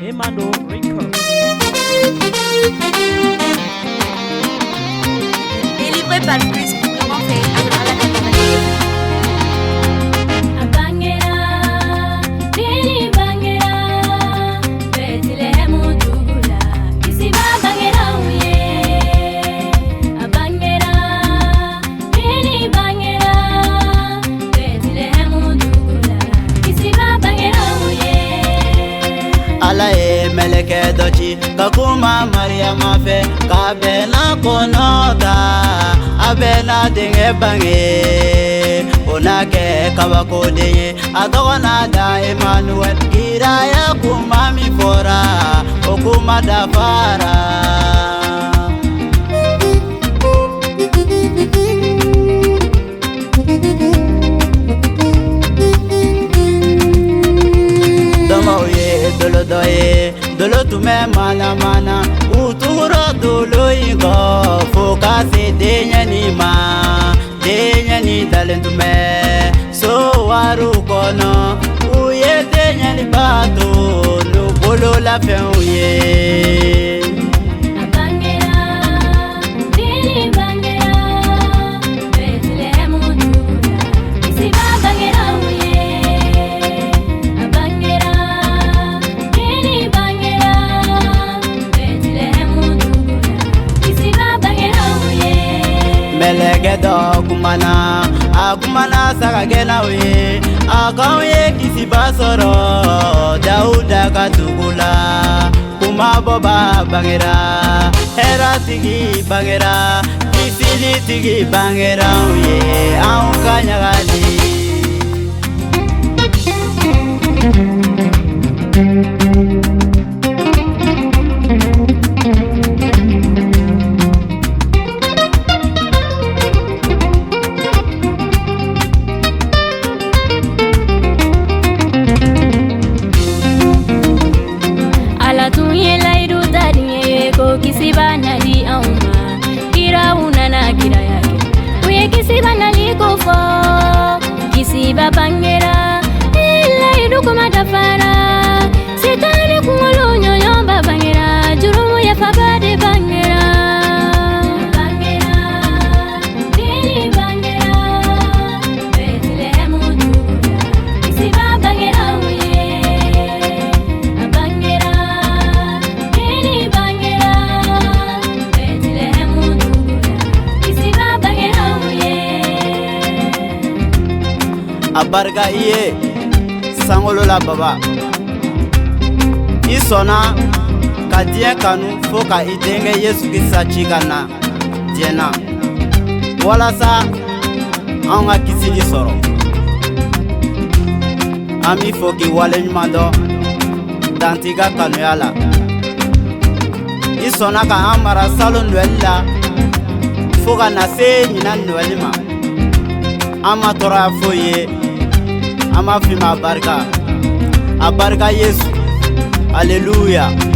Emmanuel Records. Délivré par le Christ, comment faire à la meleke dochi kakuma Mariama fe kabena konota abena denge bange onake kabako denye adogona da Emmanuel kiraya kuma mi fora okuma da fara dolo tume mana uturo dolo ingo fokase denya ni talentume so waru kono uye denya ni bato no bolo la fe uye Melegedo kumana sakagena we akawe kisi basoro Dauda katugula kuma boba bangera hera tigi bangera kisili tigi bangera we aukanya gali Kisibana li auma kira unana kira yake uye kisibana li kofo kisiba bangera ila iduko matafara sitani kumolo nyonyomba bangera jurumu ya fabade bangera abarga iye sangolo la baba isona ka diɲɛ kanu fo ka I denkɛ Yesu Kirista ci ka na diɲɛ na walasa an ka kisili sɔrɔ an b'i fo k'i waleɲuman dɔn danti ka kanuya la I sɔnna ka an mara salon Noël la fo ka na se ɲinan Noël ma an ma tɔɔrɔya foyi ye ama fima barka Yesu Alléluia.